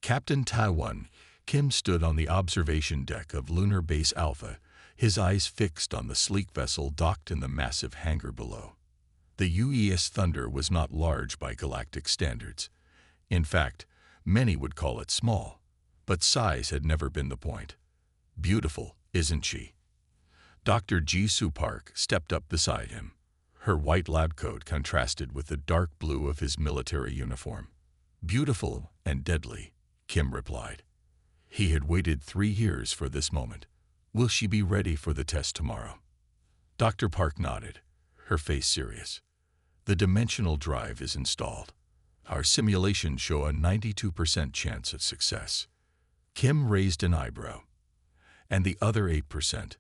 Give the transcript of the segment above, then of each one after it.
Captain Taiwan, Kim stood on the observation deck of Lunar Base Alpha, his eyes fixed on the sleek vessel docked in the massive hangar below. The UES Thunder was not large by galactic standards. In fact, many would call it small, but size had never been the point. Beautiful, isn't she? Dr. Ji-Soo Park stepped up beside him. Her white lab coat contrasted with the dark blue of his military uniform. Beautiful and deadly, Kim replied. He had waited 3 years for this moment. Will she be ready for the test tomorrow? Dr. Park nodded, her face serious. The dimensional drive is installed. Our simulations show a 92% chance of success. Kim raised an eyebrow. And the other 8%?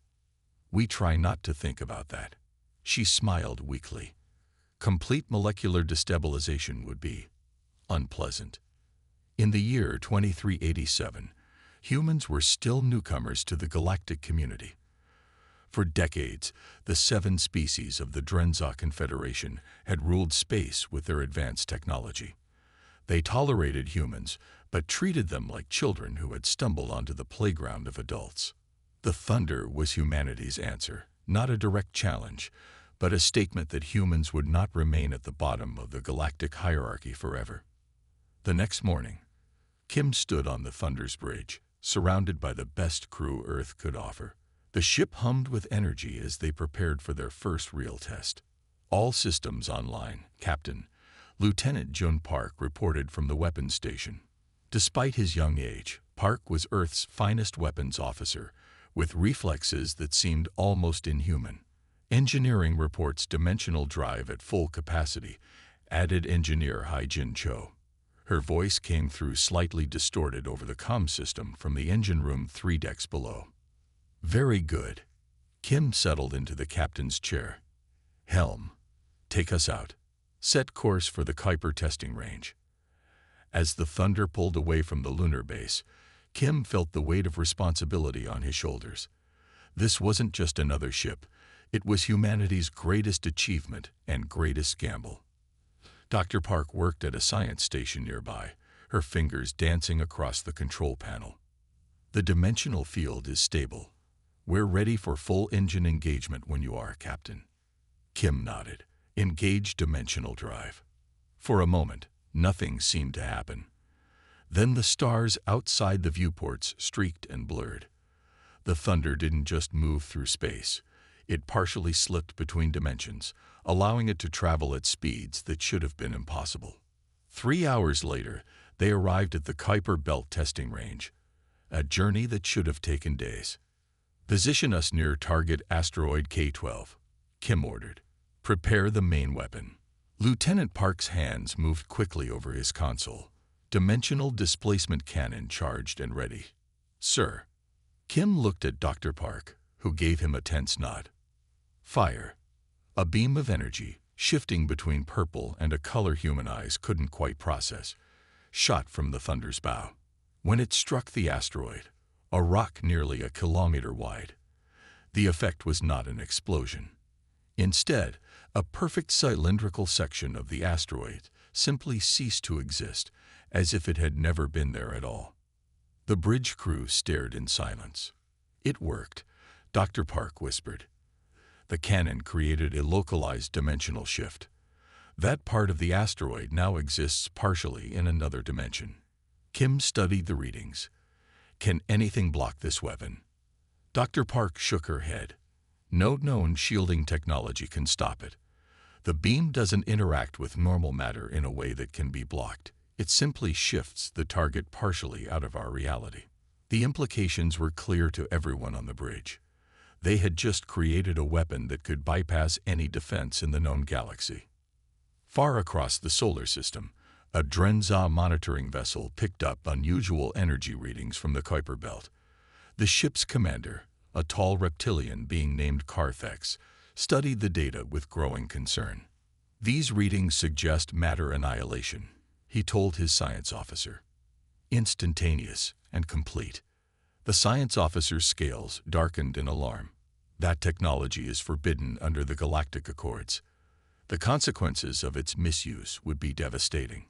We try not to think about that. She smiled weakly. Complete molecular destabilization would be unpleasant. In the year 2387, humans were still newcomers to the galactic community. For decades, the 7 species of the Drenza Confederation had ruled space with their advanced technology. They tolerated humans, but treated them like children who had stumbled onto the playground of adults. The Thunder was humanity's answer, not a direct challenge, but a statement that humans would not remain at the bottom of the galactic hierarchy forever. The next morning, Kim stood on the Thunder's bridge, surrounded by the best crew Earth could offer. The ship hummed with energy as they prepared for their first real test. All systems online, Captain. Lieutenant Jun Park reported from the weapons station. Despite his young age, Park was Earth's finest weapons officer, with reflexes that seemed almost inhuman. Engineering reports dimensional drive at full capacity, added engineer Hai-Jin Cho. Her voice came through slightly distorted over the comm system from the engine room 3 decks below. Very good. Kim settled into the captain's chair. Helm, take us out. Set course for the Kuiper testing range. As the Thunder pulled away from the lunar base, Kim felt the weight of responsibility on his shoulders. This wasn't just another ship. It was humanity's greatest achievement and greatest gamble. Dr. Park worked at a science station nearby, her fingers dancing across the control panel. The dimensional field is stable. We're ready for full engine engagement when you are, Captain. Kim nodded. Engage dimensional drive. For a moment, nothing seemed to happen. Then the stars outside the viewports streaked and blurred. The Thunder didn't just move through space. It partially slipped between dimensions, allowing it to travel at speeds that should have been impossible. 3 hours later, they arrived at the Kuiper Belt testing range, a journey that should have taken days. Position us near target asteroid K-12, Kim ordered. Prepare the main weapon. Lieutenant Park's hands moved quickly over his console. Dimensional displacement cannon charged and ready. Sir. Kim looked at Dr. Park, who gave him a tense nod. Fire. A beam of energy, shifting between purple and a color human eyes couldn't quite process, shot from the Thunder's bow. When it struck the asteroid, a rock nearly a kilometer wide, the effect was not an explosion. Instead, a perfect cylindrical section of the asteroid simply ceased to exist, as if it had never been there at all. The bridge crew stared in silence. It worked, Dr. Park whispered. The cannon created a localized dimensional shift. That part of the asteroid now exists partially in another dimension. Kim studied the readings. Can anything block this weapon? Dr. Park shook her head. No known shielding technology can stop it. The beam doesn't interact with normal matter in a way that can be blocked. It simply shifts the target partially out of our reality. The implications were clear to everyone on the bridge. They had just created a weapon that could bypass any defense in the known galaxy. Far across the solar system, a Drenza monitoring vessel picked up unusual energy readings from the Kuiper Belt. The ship's commander, a tall reptilian being named Carthex, studied the data with growing concern. These readings suggest matter annihilation, he told his science officer. Instantaneous and complete. The science officer's scales darkened in alarm. That technology is forbidden under the Galactic Accords. The consequences of its misuse would be devastating.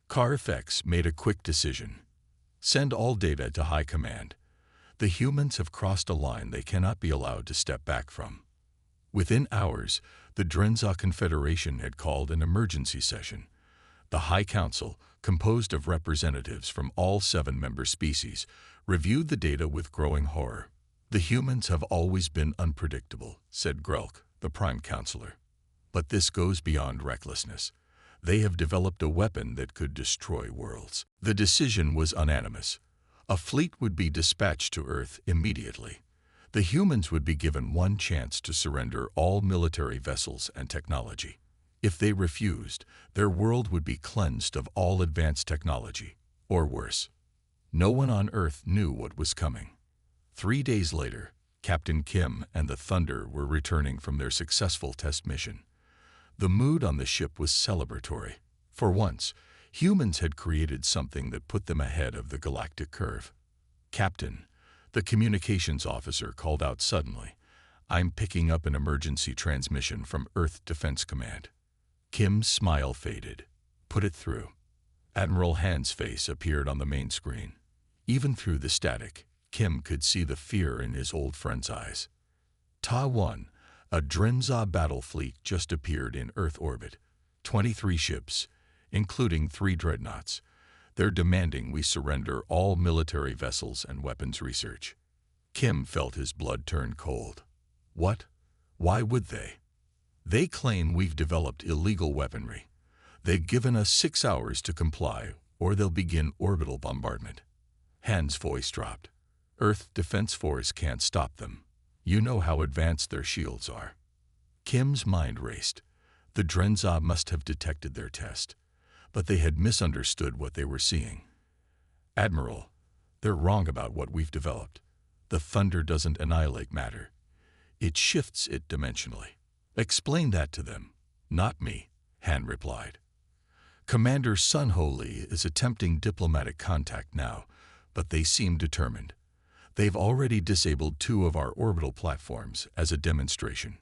Carthex made a quick decision. Send all data to High Command. The humans have crossed a line they cannot be allowed to step back from. Within hours, the Drenza Confederation had called an emergency session. The High Council, composed of representatives from all 7 member species, reviewed the data with growing horror. The humans have always been unpredictable, said Grelk, the Prime Counselor. But this goes beyond recklessness. They have developed a weapon that could destroy worlds. The decision was unanimous. A fleet would be dispatched to Earth immediately. The humans would be given one chance to surrender all military vessels and technology. If they refused, their world would be cleansed of all advanced technology, or worse. No one on Earth knew what was coming. 3 days later, Captain Kim and the Thunder were returning from their successful test mission. The mood on the ship was celebratory. For once, humans had created something that put them ahead of the galactic curve. "Captain," the communications officer called out suddenly, "I'm picking up an emergency transmission from Earth Defense Command." Kim's smile faded. "Put it through." Admiral Han's face appeared on the main screen. Even through the static, Kim could see the fear in his old friend's eyes. Ta-1, a Drenza battle fleet just appeared in Earth orbit. 23 ships, including 3 dreadnoughts. They're demanding we surrender all military vessels and weapons research. Kim felt his blood turn cold. What? Why would they? They claim we've developed illegal weaponry. They've given us 6 hours to comply, or they'll begin orbital bombardment. Han's voice dropped. Earth Defense Force can't stop them. You know how advanced their shields are. Kim's mind raced. The Drenza must have detected their test, but they had misunderstood what they were seeing. "Admiral, they're wrong about what we've developed. The Thunder doesn't annihilate matter. It shifts it dimensionally." "Explain that to them." "Not me," Han replied. "Commander Sun Ho Lee is attempting diplomatic contact now, but they seem determined. They've already disabled 2 of our orbital platforms as a demonstration."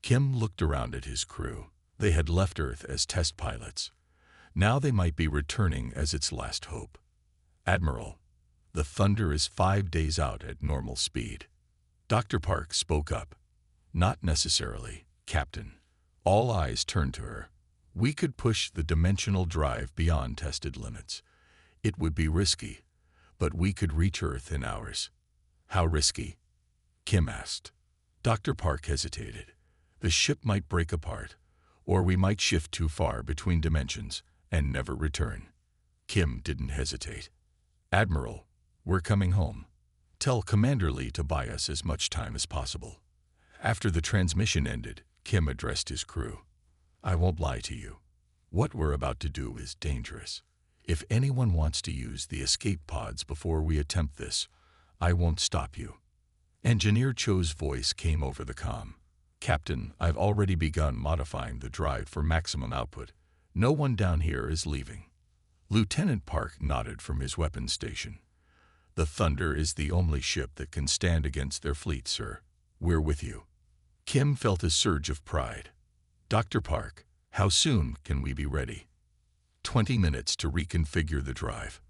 Kim looked around at his crew. They had left Earth as test pilots. Now they might be returning as its last hope. "Admiral, the Thunder is 5 days out at normal speed." Dr. Park spoke up. "Not necessarily, Captain." All eyes turned to her. "We could push the dimensional drive beyond tested limits. It would be risky, but we could reach Earth in hours." "How risky?" Kim asked. Dr. Park hesitated. "The ship might break apart, or we might shift too far between dimensions and never return." Kim didn't hesitate. "Admiral, we're coming home. Tell Commander Lee to buy us as much time as possible." After the transmission ended, Kim addressed his crew. "I won't lie to you. What we're about to do is dangerous. If anyone wants to use the escape pods before we attempt this, I won't stop you." Engineer Cho's voice came over the comm. "Captain, I've already begun modifying the drive for maximum output. No one down here is leaving." Lieutenant Park nodded from his weapons station. "The Thunder is the only ship that can stand against their fleet, sir. We're with you." Kim felt a surge of pride. "Dr. Park, how soon can we be ready?" 20 minutes to reconfigure the drive.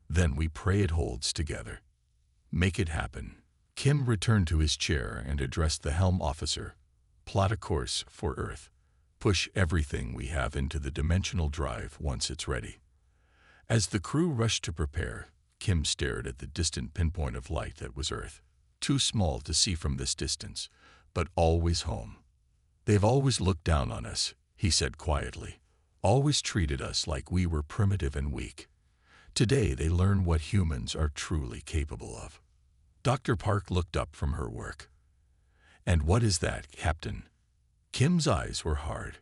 Then we pray it holds together." "Make it happen." Kim returned to his chair and addressed the helm officer. "Plot a course for Earth. Push everything we have into the dimensional drive once it's ready." As the crew rushed to prepare, Kim stared at the distant pinpoint of light that was Earth. Too small to see from this distance, but always home. "They've always looked down on us," he said quietly. "Always treated us like we were primitive and weak. Today they learn what humans are truly capable of." Dr. Park looked up from her work. "And what is that, Captain?" Kim's eyes were hard.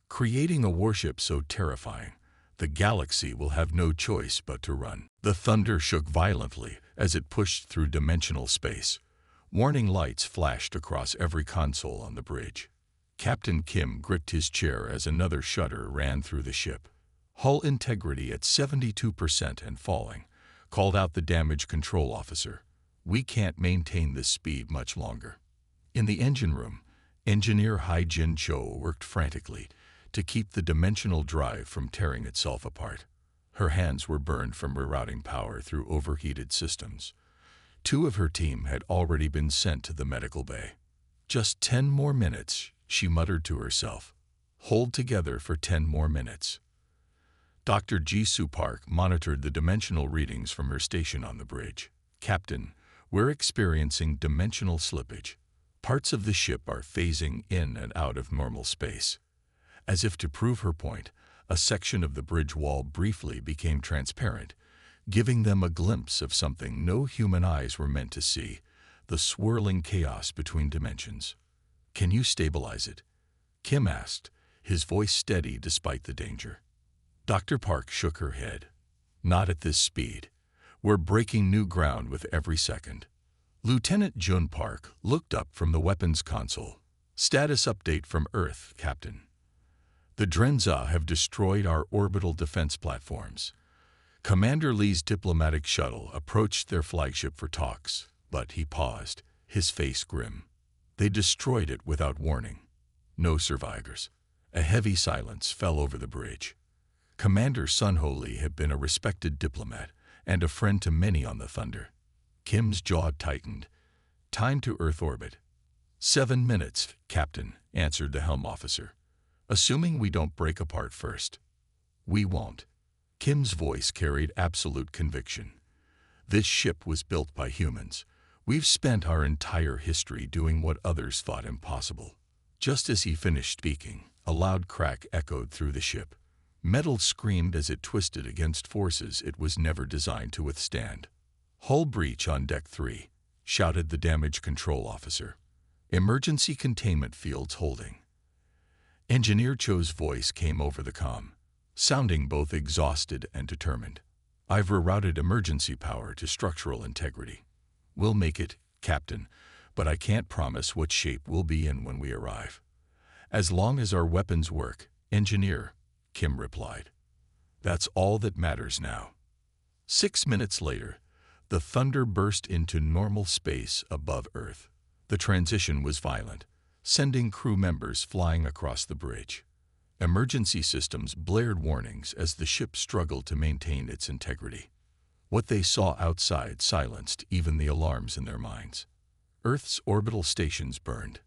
"Creating a warship so terrifying, the galaxy will have no choice but to run." The Thunder shook violently as it pushed through dimensional space. Warning lights flashed across every console on the bridge. Captain Kim gripped his chair as another shudder ran through the ship. "Hull integrity at 72% and falling," called out the damage control officer. "We can't maintain this speed much longer." In the engine room, Engineer Hai-Jin Cho worked frantically to keep the dimensional drive from tearing itself apart. Her hands were burned from rerouting power through overheated systems. 2 of her team had already been sent to the medical bay. Just 10 more minutes, she muttered to herself. Hold together for 10 more minutes. Dr. Jisoo Park monitored the dimensional readings from her station on the bridge. Captain, we're experiencing dimensional slippage. Parts of the ship are phasing in and out of normal space. As if to prove her point, a section of the bridge wall briefly became transparent, giving them a glimpse of something no human eyes were meant to see, the swirling chaos between dimensions. Can you stabilize it? Kim asked, his voice steady despite the danger. Dr. Park shook her head. Not at this speed. We're breaking new ground with every second. Lieutenant Jun Park looked up from the weapons console. Status update from Earth, Captain. The Drenza have destroyed our orbital defense platforms. Commander Lee's diplomatic shuttle approached their flagship for talks, but he paused, his face grim. They destroyed it without warning. No survivors. A heavy silence fell over the bridge. Commander Sun Ho Lee had been a respected diplomat and a friend to many on the Thunder. Kim's jaw tightened. Time to Earth orbit. 7 minutes, Captain, answered the helm officer. Assuming we don't break apart first. We won't. Kim's voice carried absolute conviction. This ship was built by humans. We've spent our entire history doing what others thought impossible. Just as he finished speaking, a loud crack echoed through the ship. Metal screamed as it twisted against forces it was never designed to withstand. Hull breach on Deck 3, shouted the damage control officer. Emergency containment fields holding. Engineer Cho's voice came over the comm, sounding both exhausted and determined. I've rerouted emergency power to structural integrity. We'll make it, Captain, but I can't promise what shape we'll be in when we arrive. As long as our weapons work, Engineer, Kim replied. That's all that matters now. 6 minutes later, the Thunder burst into normal space above Earth. The transition was violent, sending crew members flying across the bridge. Emergency systems blared warnings as the ship struggled to maintain its integrity. What they saw outside silenced even the alarms in their minds. Earth's orbital stations burned.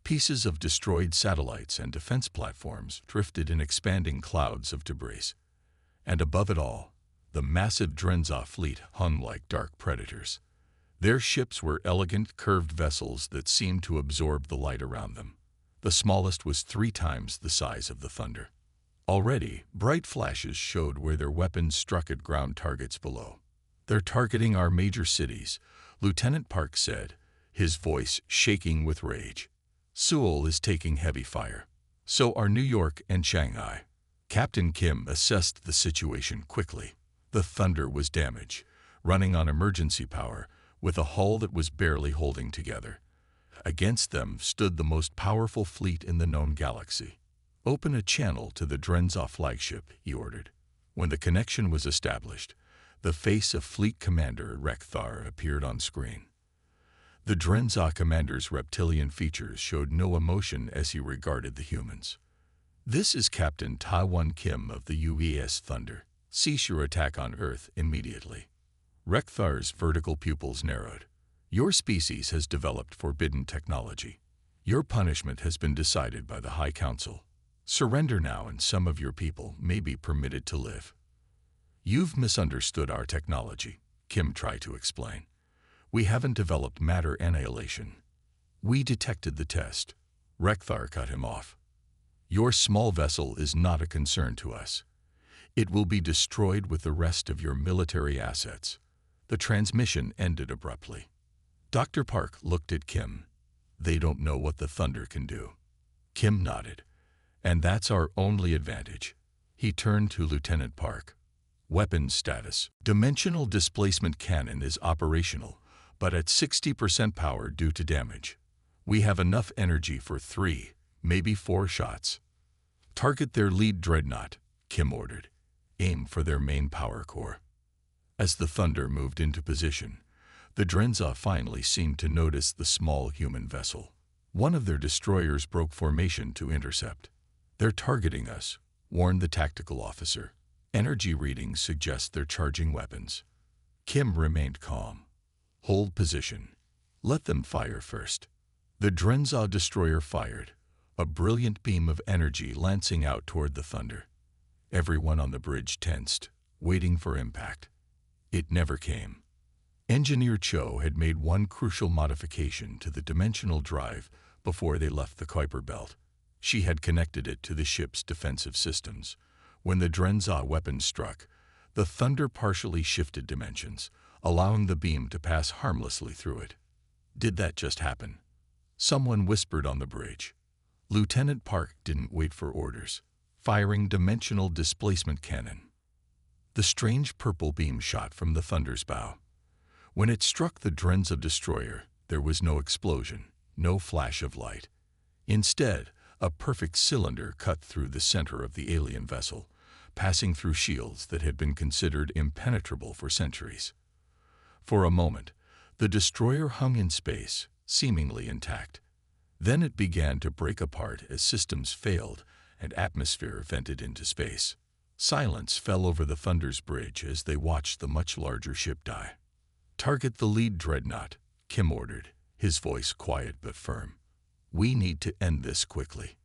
Pieces of destroyed satellites and defense platforms drifted in expanding clouds of debris. And above it all, the massive Drenza fleet hung like dark predators. Their ships were elegant, curved vessels that seemed to absorb the light around them. The smallest was 3 times the size of the Thunder. Already, bright flashes showed where their weapons struck at ground targets below. They're targeting our major cities, Lieutenant Park said, his voice shaking with rage. Seoul is taking heavy fire. So are New York and Shanghai. Captain Kim assessed the situation quickly. The Thunder was damaged, running on emergency power, with a hull that was barely holding together. Against them stood the most powerful fleet in the known galaxy. Open a channel to the Drenza flagship, he ordered. When the connection was established, the face of Fleet Commander Rekthar appeared on screen. The Drenza commander's reptilian features showed no emotion as he regarded the humans. This is Captain Taiwan Kim of the UES Thunder. Cease your attack on Earth immediately. Rekthar's vertical pupils narrowed. Your species has developed forbidden technology. Your punishment has been decided by the High Council. Surrender now and some of your people may be permitted to live. You've misunderstood our technology, Kim tried to explain. We haven't developed matter annihilation. We detected the test. Rekthar cut him off. Your small vessel is not a concern to us. It will be destroyed with the rest of your military assets. The transmission ended abruptly. Dr. Park looked at Kim. They don't know what the Thunder can do. Kim nodded. And that's our only advantage. He turned to Lieutenant Park. Weapons status. Dimensional displacement cannon is operational, but at 60% power due to damage. We have enough energy for 3, maybe 4 shots. Target their lead dreadnought, Kim ordered. Aim for their main power core. As the Thunder moved into position, the Drenza finally seemed to notice the small human vessel. One of their destroyers broke formation to intercept. They're targeting us, warned the tactical officer. Energy readings suggest they're charging weapons. Kim remained calm. Hold position. Let them fire first. The Drenza destroyer fired, a brilliant beam of energy lancing out toward the thunder. Everyone on the bridge tensed, waiting for impact. It never came. Engineer Cho had made one crucial modification to the dimensional drive before they left the Kuiper Belt. She had connected it to the ship's defensive systems. When the Drenza weapon struck, the thunder partially shifted dimensions, allowing the beam to pass harmlessly through it. Did that just happen? Someone whispered on the bridge. Lieutenant Park didn't wait for orders, firing dimensional displacement cannon. The strange purple beam shot from the thunder's bow. When it struck the Drenza destroyer, there was no explosion, no flash of light. Instead, a perfect cylinder cut through the center of the alien vessel, passing through shields that had been considered impenetrable for centuries. For a moment, the destroyer hung in space, seemingly intact. Then it began to break apart as systems failed and atmosphere vented into space. Silence fell over the Thunder's bridge as they watched the much larger ship die. "Target the lead dreadnought," Kim ordered, his voice quiet but firm. "We need to end this quickly."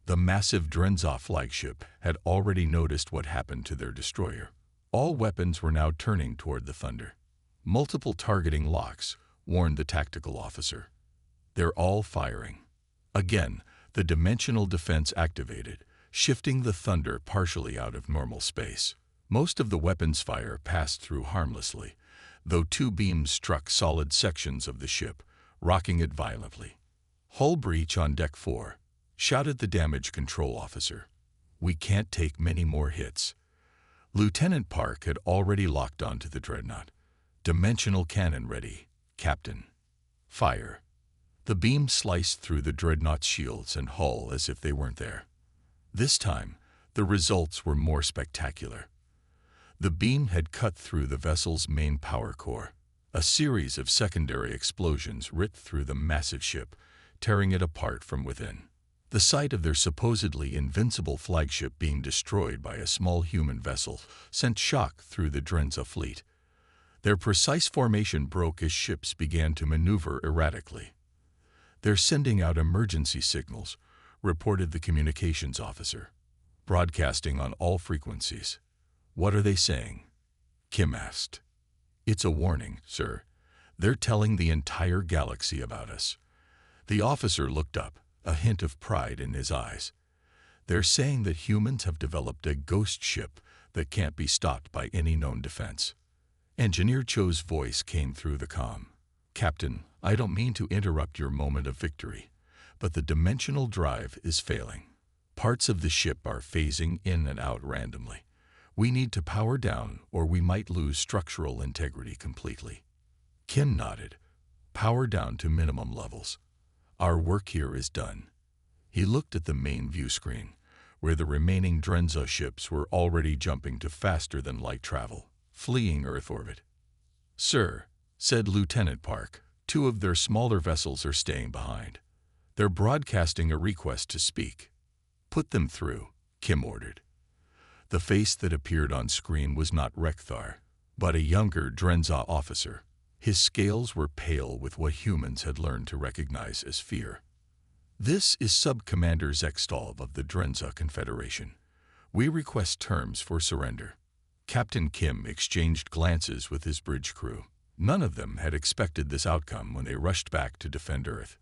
The massive Drenza flagship had already noticed what happened to their destroyer. All weapons were now turning toward the Thunder. Multiple targeting locks warned the tactical officer. "They're all firing." Again, the dimensional defense activated, shifting the Thunder partially out of normal space. Most of the weapons fire passed through harmlessly, though two beams struck solid sections of the ship, rocking it violently. "Hull breach on Deck 4, shouted the damage control officer. "We can't take many more hits." Lieutenant Park had already locked onto the dreadnought. "Dimensional cannon ready, Captain." "Fire." The beam sliced through the dreadnought's shields and hull as if they weren't there. This time, the results were more spectacular. The beam had cut through the vessel's main power core. A series of secondary explosions ripped through the massive ship, tearing it apart from within. The sight of their supposedly invincible flagship being destroyed by a small human vessel sent shock through the Drenza fleet. Their precise formation broke as ships began to maneuver erratically. "They're sending out emergency signals," reported the communications officer, "broadcasting on all frequencies." "What are they saying?" Kim asked. "It's a warning, sir. They're telling the entire galaxy about us." The officer looked up, a hint of pride in his eyes. "They're saying that humans have developed a ghost ship that can't be stopped by any known defense." Engineer Cho's voice came through the comm. "Captain, I don't mean to interrupt your moment of victory, but the dimensional drive is failing. Parts of the ship are phasing in and out randomly. We need to power down or we might lose structural integrity completely." Kim nodded. "Power down to minimum levels. Our work here is done." He looked at the main view screen, where the remaining Drenza ships were already jumping to faster-than-light travel, fleeing Earth orbit. "Sir," said Lieutenant Park, "two of their smaller vessels are staying behind. They're broadcasting a request to speak." "Put them through," Kim ordered. The face that appeared on screen was not Rekthar, but a younger Drenza officer. His scales were pale with what humans had learned to recognize as fear. "This is Sub-Commander Zextov of the Drenza Confederation. We request terms for surrender." Captain Kim exchanged glances with his bridge crew. None of them had expected this outcome when they rushed back to defend Earth.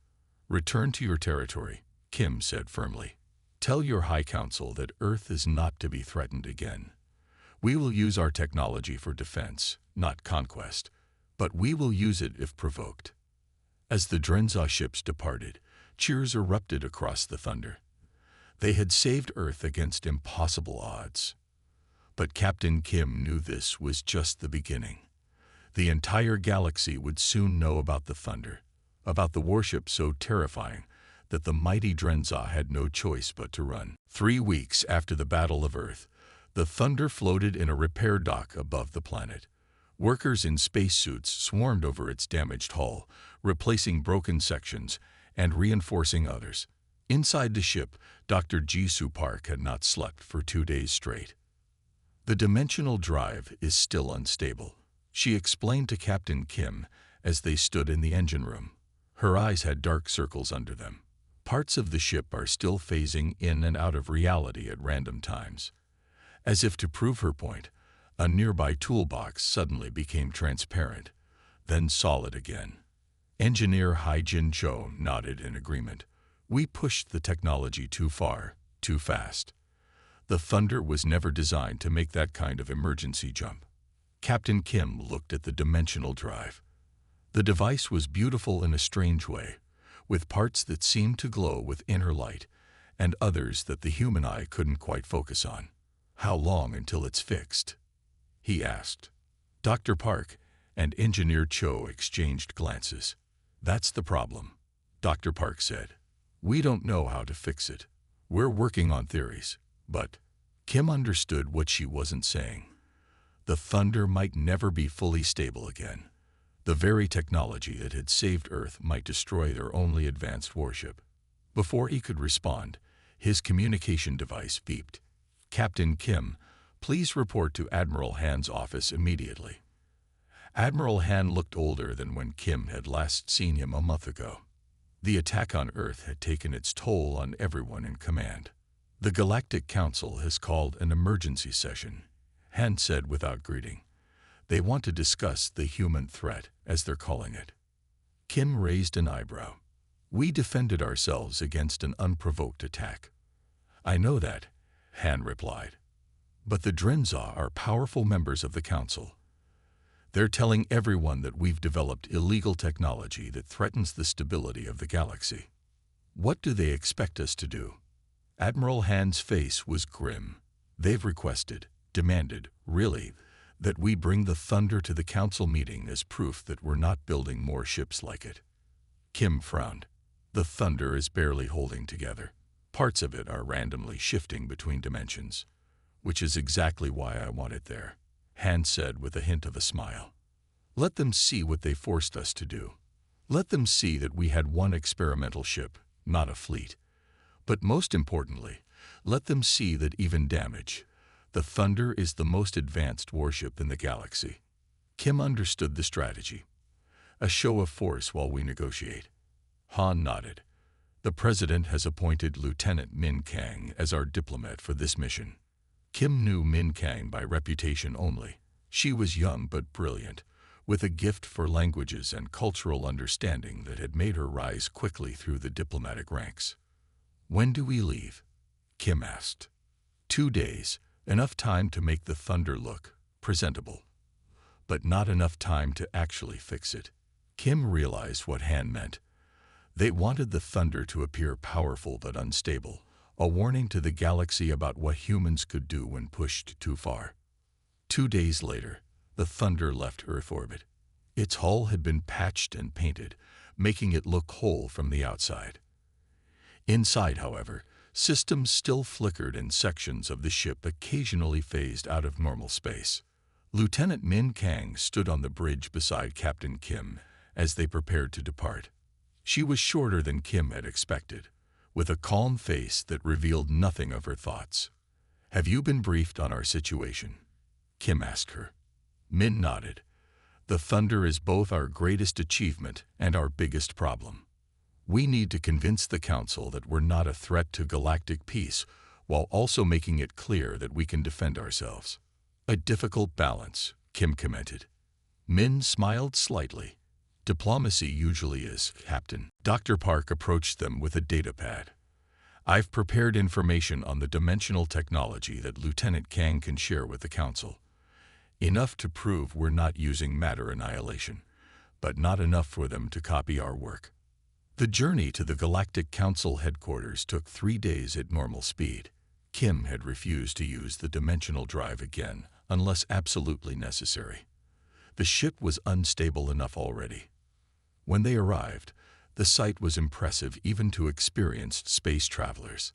"Return to your territory," Kim said firmly. "Tell your High Council that Earth is not to be threatened again. We will use our technology for defense, not conquest, but we will use it if provoked." As the Drenza ships departed, cheers erupted across the Thunder. They had saved Earth against impossible odds. But Captain Kim knew this was just the beginning. The entire galaxy would soon know about the Thunder, about the warship so terrifying that the mighty Drenza had no choice but to run. 3 weeks after the Battle of Earth, the Thunder floated in a repair dock above the planet. Workers in spacesuits swarmed over its damaged hull, replacing broken sections and reinforcing others. Inside the ship, Dr. Jisoo Park had not slept for 2 days straight. The dimensional drive is still unstable, she explained to Captain Kim as they stood in the engine room. Her eyes had dark circles under them. Parts of the ship are still phasing in and out of reality at random times. As if to prove her point, a nearby toolbox suddenly became transparent, then solid again. Engineer Hai-Jin Cho nodded in agreement. We pushed the technology too far, too fast. The Thunder was never designed to make that kind of emergency jump. Captain Kim looked at the dimensional drive. The device was beautiful in a strange way, with parts that seemed to glow with inner light and others that the human eye couldn't quite focus on. How long until it's fixed? He asked. Dr. Park and Engineer Cho exchanged glances. That's the problem, Dr. Park said. We don't know how to fix it. We're working on theories, but Kim understood what she wasn't saying. The Thunder might never be fully stable again. The very technology that had saved Earth might destroy their only advanced warship. Before he could respond, his communication device beeped. Captain Kim, please report to Admiral Han's office immediately. Admiral Han looked older than when Kim had last seen him a month ago. The attack on Earth had taken its toll on everyone in command. The Galactic Council has called an emergency session, Han said without greeting. They want to discuss the human threat, as they're calling it. Kim raised an eyebrow. We defended ourselves against an unprovoked attack. I know that, Han replied. But the Drenza are powerful members of the Council. They're telling everyone that we've developed illegal technology that threatens the stability of the galaxy. What do they expect us to do? Admiral Han's face was grim. They've requested, demanded, really, that we bring the Thunder to the Council meeting as proof that we're not building more ships like it. Kim frowned. The Thunder is barely holding together. Parts of it are randomly shifting between dimensions, which is exactly why I want it there, Han said with a hint of a smile. Let them see what they forced us to do. Let them see that we had one experimental ship, not a fleet. But most importantly, let them see that even damage, the Thunder is the most advanced warship in the galaxy. Kim understood the strategy. A show of force while we negotiate. Han nodded. The President has appointed Lieutenant Min Kang as our diplomat for this mission. Kim knew Min Kang by reputation only. She was young but brilliant, with a gift for languages and cultural understanding that had made her rise quickly through the diplomatic ranks. When do we leave? Kim asked. 2 days, enough time to make the Thunder look presentable, but not enough time to actually fix it. Kim realized what Han meant. They wanted the Thunder to appear powerful but unstable, a warning to the galaxy about what humans could do when pushed too far. 2 days later, the Thunder left Earth orbit. Its hull had been patched and painted, making it look whole from the outside. Inside, however, systems still flickered and sections of the ship occasionally phased out of normal space. Lieutenant Min Kang stood on the bridge beside Captain Kim as they prepared to depart. She was shorter than Kim had expected, with a calm face that revealed nothing of her thoughts. Have you been briefed on our situation? Kim asked her. Min nodded. The Thunder is both our greatest achievement and our biggest problem. We need to convince the Council that we're not a threat to galactic peace, while also making it clear that we can defend ourselves. A difficult balance, Kim commented. Min smiled slightly. Diplomacy usually is, Captain. Dr. Park approached them with a datapad. I've prepared information on the dimensional technology that Lieutenant Kang can share with the Council. Enough to prove we're not using matter annihilation, but not enough for them to copy our work. The journey to the Galactic Council headquarters took 3 days at normal speed. Kim had refused to use the dimensional drive again, unless absolutely necessary. The ship was unstable enough already. When they arrived, the sight was impressive even to experienced space travelers.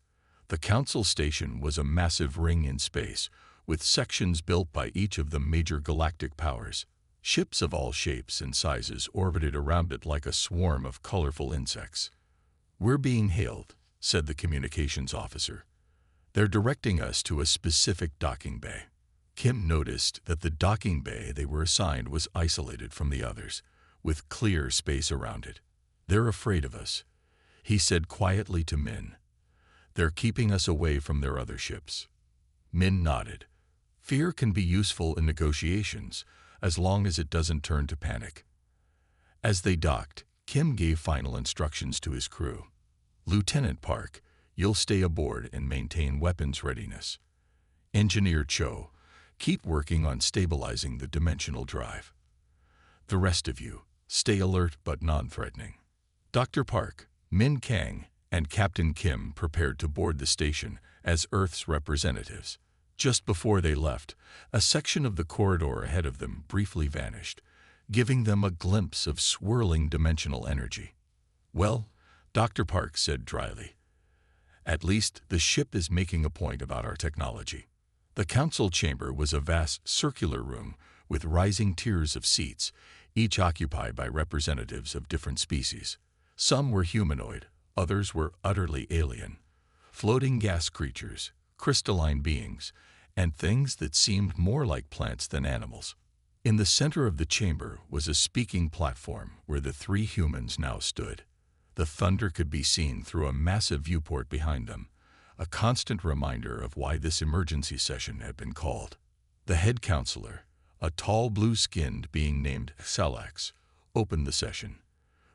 The Council station was a massive ring in space, with sections built by each of the major galactic powers. Ships of all shapes and sizes orbited around it like a swarm of colorful insects. We're being hailed, said the communications officer. They're directing us to a specific docking bay. Kim noticed that the docking bay they were assigned was isolated from the others, with clear space around it. "They're afraid of us," he said quietly to Min. "They're keeping us away from their other ships." Min nodded. Fear can be useful in negotiations, as long as it doesn't turn to panic. As they docked, Kim gave final instructions to his crew. "Lieutenant Park, you'll stay aboard and maintain weapons readiness. Engineer Cho, keep working on stabilizing the dimensional drive. The rest of you, stay alert but non-threatening." Dr. Park, Min Kang, and Captain Kim prepared to board the station as Earth's representatives. Just before they left, a section of the corridor ahead of them briefly vanished, giving them a glimpse of swirling dimensional energy. "Well," Dr. Park said dryly, "at least the ship is making a point about our technology." The council chamber was a vast circular room with rising tiers of seats, each occupied by representatives of different species. Some were humanoid, others were utterly alien. Floating gas creatures, crystalline beings, and things that seemed more like plants than animals. In the center of the chamber was a speaking platform where the three humans now stood. The thunder could be seen through a massive viewport behind them, a constant reminder of why this emergency session had been called. The head counselor, a tall blue-skinned being named Salax, opened the session.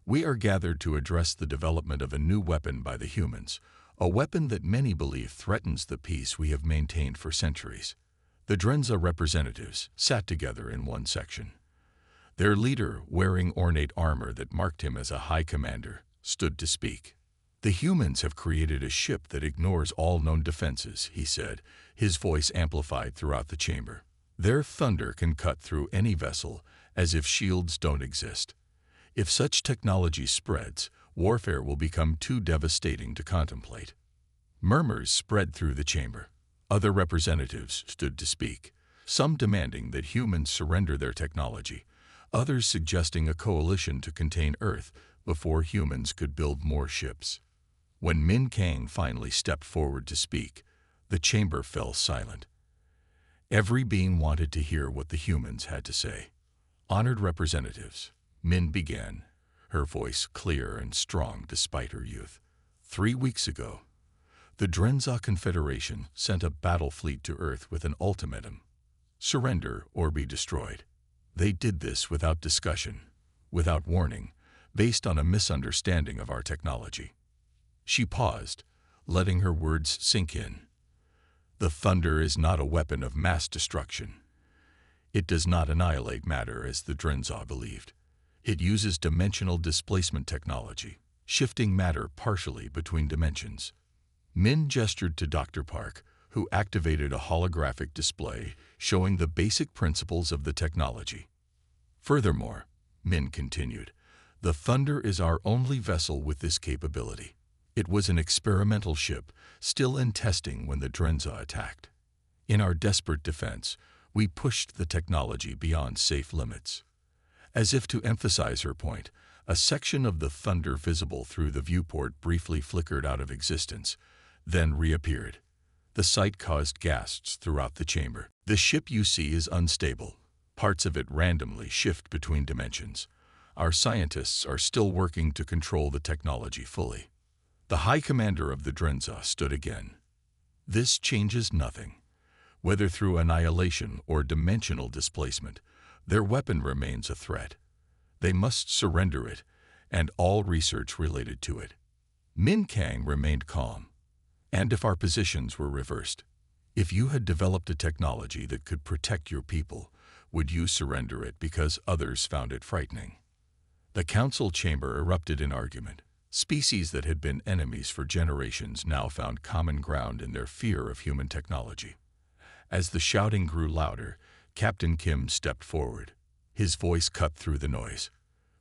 "We are gathered to address the development of a new weapon by the humans, a weapon that many believe threatens the peace we have maintained for centuries." The Drenza representatives sat together in one section. Their leader, wearing ornate armor that marked him as a high commander, stood to speak. "The humans have created a ship that ignores all known defenses," he said, his voice amplified throughout the chamber. "Their thunder can cut through any vessel as if shields don't exist. If such technology spreads, warfare will become too devastating to contemplate." Murmurs spread through the chamber. Other representatives stood to speak, some demanding that humans surrender their technology, others suggesting a coalition to contain Earth before humans could build more ships. When Min Kang finally stepped forward to speak, the chamber fell silent. Every being wanted to hear what the humans had to say. "Honored representatives," Min began, her voice clear and strong despite her youth. 3 weeks ago, the Drenza Confederation sent a battle fleet to Earth with an ultimatum: surrender or be destroyed. They did this without discussion, without warning, based on a misunderstanding of our technology. She paused, letting her words sink in. "The thunder is not a weapon of mass destruction. It does not annihilate matter as the Drenza believed. It uses dimensional displacement technology, shifting matter partially between dimensions." Min gestured to Dr. Park, who activated a holographic display showing the basic principles of the technology. "Furthermore," Min continued, "the Thunder is our only vessel with this capability. It was an experimental ship, still in testing when the Drenza attacked. In our desperate defense, we pushed the technology beyond safe limits." As if to emphasize her point, a section of the Thunder visible through the viewport briefly flickered out of existence, then reappeared. The sight caused gasps throughout the chamber. "The ship you see is unstable. Parts of it randomly shift between dimensions. Our scientists are still working to control the technology fully." The High Commander of the Drenza stood again. "This changes nothing. Whether through annihilation or dimensional displacement, their weapon remains a threat. They must surrender it, and all research related to it." Min Kang remained calm. "And if our positions were reversed? If you had developed a technology that could protect your people, would you surrender it because others found it frightening?" The council chamber erupted in argument. Species that had been enemies for generations now found common ground in their fear of human technology. As the shouting grew louder, Captain Kim stepped forward. His voice cut through the noise.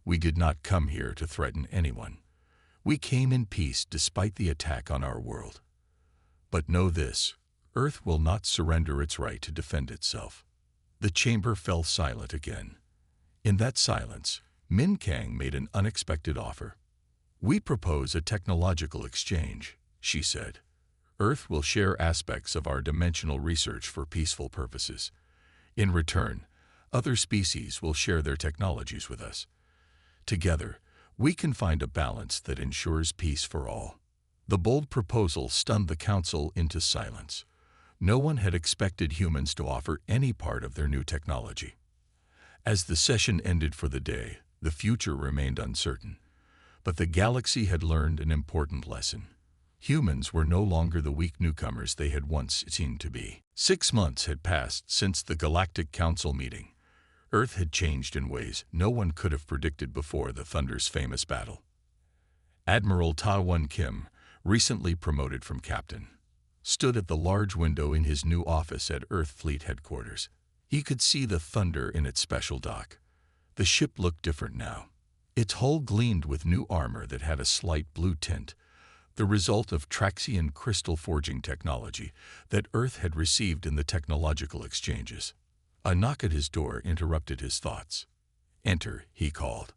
"We did not come here to threaten anyone. We came in peace despite the attack on our world. But know this, Earth will not surrender its right to defend itself." The chamber fell silent again. In that silence, Min Kang made an unexpected offer. "We propose a technological exchange," she said. "Earth will share aspects of our dimensional research for peaceful purposes. In return, other species will share their technologies with us. Together, we can find a balance that ensures peace for all. The bold proposal stunned the council into silence. No one had expected humans to offer any part of their new technology. As the session ended for the day, the future remained uncertain. But the galaxy had learned an important lesson. Humans were no longer the weak newcomers they had once seemed to be. 6 months had passed since the Galactic Council meeting. Earth had changed in ways no one could have predicted before the Thunder's famous battle. Admiral Ta-Won Kim, recently promoted from captain, stood at the large window in his new office at Earth Fleet headquarters. He could see the Thunder in its special dock. The ship looked different now. Its hull gleamed with new armor that had a slight blue tint, the result of Traxian crystal forging technology that Earth had received in the technological exchanges. A knock at his door interrupted his thoughts. "Enter," he called.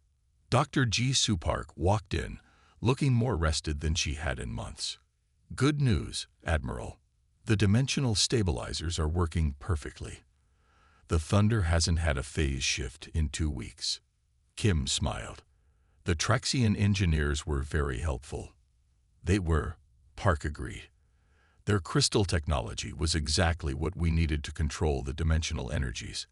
Dr. Ji Soo-park walked in, looking more rested than she had in months. "Good news, Admiral. The dimensional stabilizers are working perfectly. The Thunder hasn't had a phase shift in 2 weeks." Kim smiled. The Traxian engineers were very helpful. They were, Park agreed. Their crystal technology was exactly what we needed to control the dimensional energies.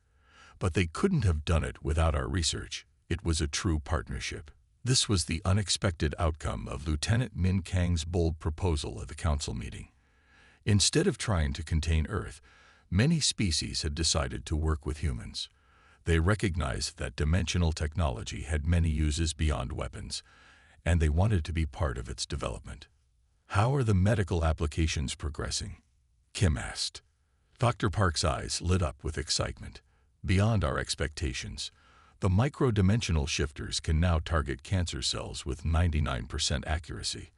But they couldn't have done it without our research. It was a true partnership. This was the unexpected outcome of Lieutenant Min Kang's bold proposal at the council meeting. Instead of trying to contain Earth, many species had decided to work with humans. They recognized that dimensional technology had many uses beyond weapons, and they wanted to be part of its development. "How are the medical applications progressing?" Kim asked. Dr. Park's eyes lit up with excitement. "Beyond our expectations. The micro-dimensional shifters can now target cancer cells with 99% accuracy.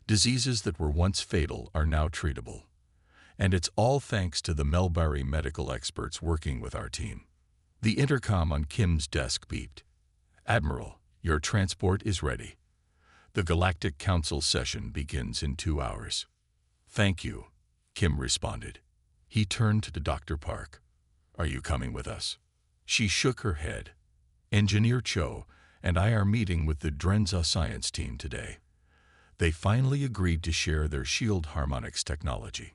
Diseases that were once fatal are now treatable. And it's all thanks to the Melbari medical experts working with our team." The intercom on Kim's desk beeped. "Admiral, your transport is ready. The Galactic Council session begins in 2 hours." "Thank you," Kim responded. He turned to Dr. Park. "Are you coming with us?" She shook her head. "Engineer Cho and I are meeting with the Drenza science team today. They finally agreed to share their shield harmonics technology."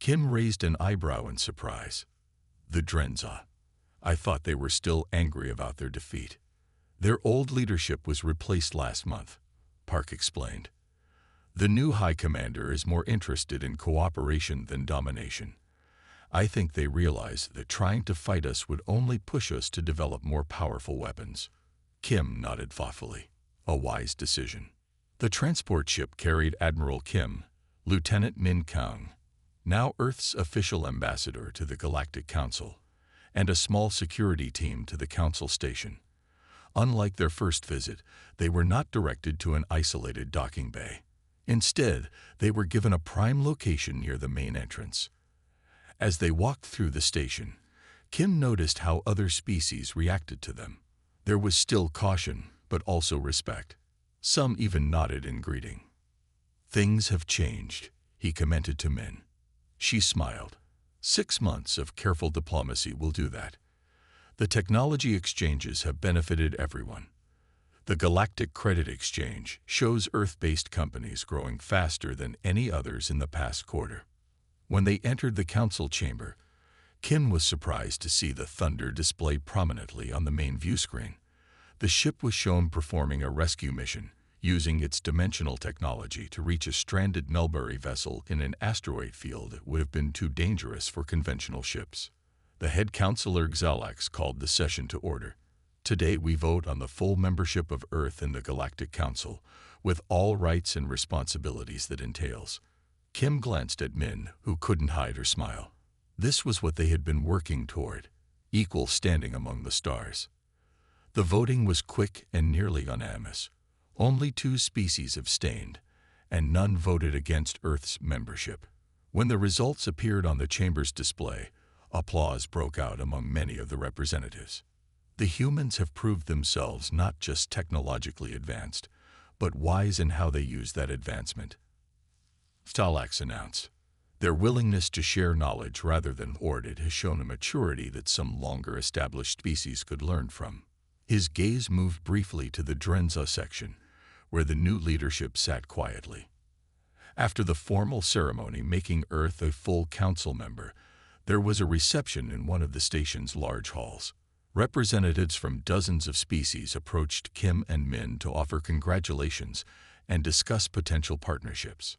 Kim raised an eyebrow in surprise. "The Drenza. I thought they were still angry about their defeat." "Their old leadership was replaced last month," Park explained. "The new High Commander is more interested in cooperation than domination. I think they realize that trying to fight us would only push us to develop more powerful weapons." Kim nodded thoughtfully. "A wise decision." The transport ship carried Admiral Kim, Lieutenant Min Kang, now Earth's official ambassador to the Galactic Council, and a small security team to the Council station. Unlike their first visit, they were not directed to an isolated docking bay. Instead, they were given a prime location near the main entrance. As they walked through the station, Kim noticed how other species reacted to them. There was still caution, but also respect. Some even nodded in greeting. "Things have changed," he commented to Min. She smiled. 6 months of careful diplomacy will do that. The technology exchanges have benefited everyone. The Galactic Credit Exchange shows Earth-based companies growing faster than any others in the past quarter. When they entered the council chamber, Kim was surprised to see the Thunder displayed prominently on the main view screen. The ship was shown performing a rescue mission, using its dimensional technology to reach a stranded Melbari vessel in an asteroid field that would have been too dangerous for conventional ships. The head counselor Xalax called the session to order. "Today we vote on the full membership of Earth in the Galactic Council, with all rights and responsibilities that entails." Kim glanced at Min, who couldn't hide her smile. This was what they had been working toward, equal standing among the stars. The voting was quick and nearly unanimous. Only 2 species abstained, and none voted against Earth's membership. When the results appeared on the chamber's display, applause broke out among many of the representatives. The humans have proved themselves not just technologically advanced, but wise in how they use that advancement, Stalax announced. Their willingness to share knowledge rather than hoard it has shown a maturity that some longer-established species could learn from. His gaze moved briefly to the Drenza section, where the new leadership sat quietly. After the formal ceremony making Earth a full council member, there was a reception in one of the station's large halls. Representatives from dozens of species approached Kim and Min to offer congratulations and discuss potential partnerships.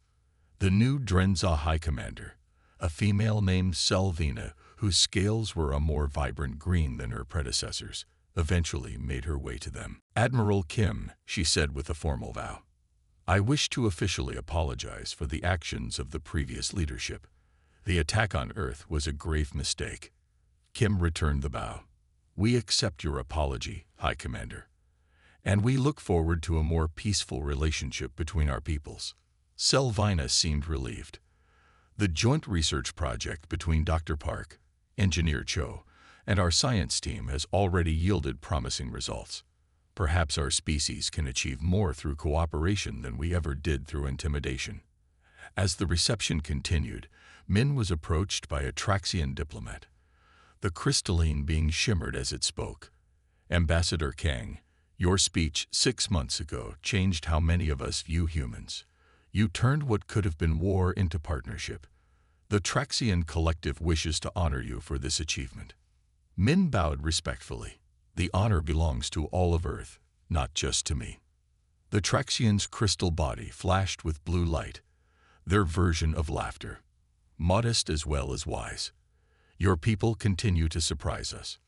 The new Drenza High Commander, a female named Selvina, whose scales were a more vibrant green than her predecessors, eventually made her way to them. "Admiral Kim," she said with a formal bow, "I wish to officially apologize for the actions of the previous leadership. The attack on Earth was a grave mistake." Kim returned the bow. "We accept your apology, High Commander, and we look forward to a more peaceful relationship between our peoples." Selvina seemed relieved. The joint research project between Dr. Park, Engineer Cho, and our science team has already yielded promising results. Perhaps our species can achieve more through cooperation than we ever did through intimidation. As the reception continued, Min was approached by a Traxian diplomat, the crystalline being shimmered as it spoke. "Ambassador Kang, your speech 6 months ago changed how many of us view humans. You turned what could have been war into partnership. The Traxian collective wishes to honor you for this achievement." Min bowed respectfully. "The honor belongs to all of Earth, not just to me." The Traxian's crystal body flashed with blue light, their version of laughter, modest as well as wise. "Your people continue to surprise us."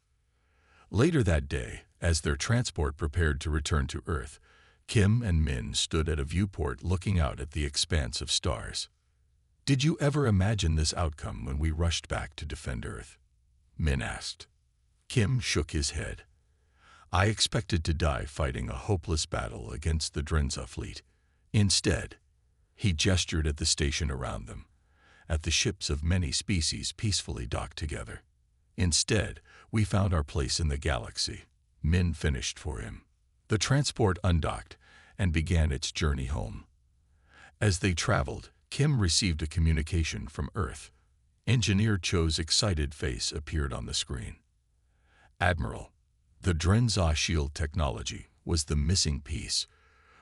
Later that day, as their transport prepared to return to Earth, Kim and Min stood at a viewport looking out at the expanse of stars. "Did you ever imagine this outcome when we rushed back to defend Earth?" Min asked. Kim shook his head. "I expected to die fighting a hopeless battle against the Drenza fleet. Instead," he gestured at the station around them, at the ships of many species peacefully docked together. "Instead, we found our place in the galaxy," Min finished for him. The transport undocked and began its journey home. As they traveled, Kim received a communication from Earth. Engineer Cho's excited face appeared on the screen. "Admiral, the Drenza shield technology was the missing piece.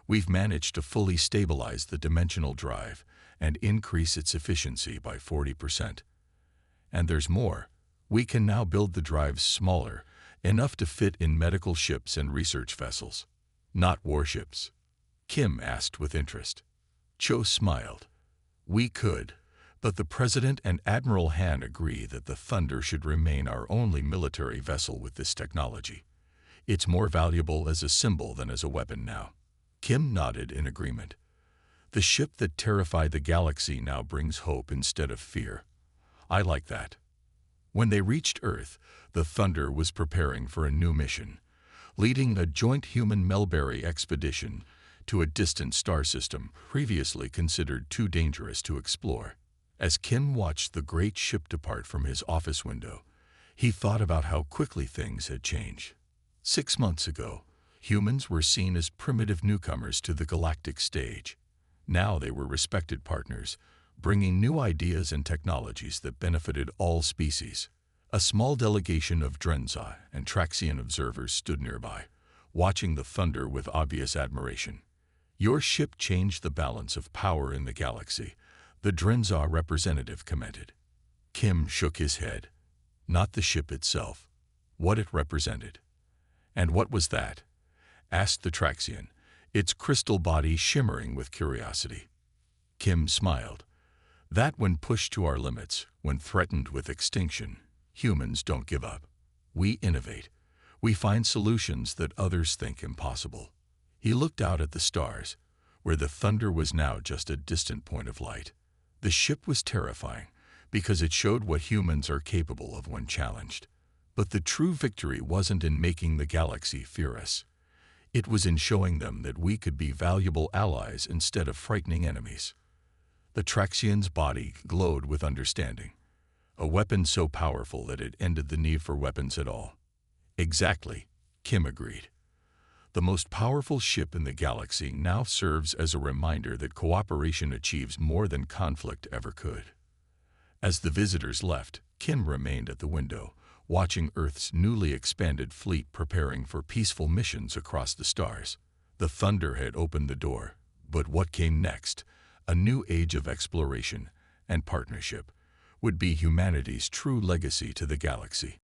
We've managed to fully stabilize the dimensional drive and increase its efficiency by 40%. And there's more. We can now build the drives smaller, enough to fit in medical ships and research vessels." "Not warships?" Kim asked with interest. Cho smiled. "We could, but the President and Admiral Han agree that the Thunder should remain our only military vessel with this technology. It's more valuable as a symbol than as a weapon now." Kim nodded in agreement. "The ship that terrified the galaxy now brings hope instead of fear. I like that." When they reached Earth, the Thunder was preparing for a new mission, leading a joint human-Melberry expedition to a distant star system previously considered too dangerous to explore. As Kim watched the great ship depart from his office window, he thought about how quickly things had changed. 6 months ago, humans were seen as primitive newcomers to the galactic stage. Now they were respected partners, bringing new ideas and technologies that benefited all species. A small delegation of Drenza and Traxian observers stood nearby, watching the Thunder with obvious admiration. "Your ship changed the balance of power in the galaxy," the Drenza representative commented. Kim shook his head. "Not the ship itself, what it represented." "And what was that?" asked the Traxian, its crystal body shimmering with curiosity. Kim smiled. "That when pushed to our limits, when threatened with extinction, humans don't give up. We innovate. We find solutions that others think impossible." He looked out at the stars, where the Thunder was now just a distant point of light. The ship was terrifying, because it showed what humans are capable of when challenged. But the true victory wasn't in making the galaxy fear us. It was in showing them that we could be valuable allies instead of frightening enemies. The Traxian's body glowed with understanding. A weapon so powerful that it ended the need for weapons at all. "Exactly," Kim agreed. "The most powerful ship in the galaxy now serves as a reminder that cooperation achieves more than conflict ever could." As the visitors left, Kim remained at the window, watching Earth's newly expanded fleet preparing for peaceful missions across the stars. The thunder had opened the door, but what came next, a new age of exploration and partnership, would be humanity's true legacy to the galaxy.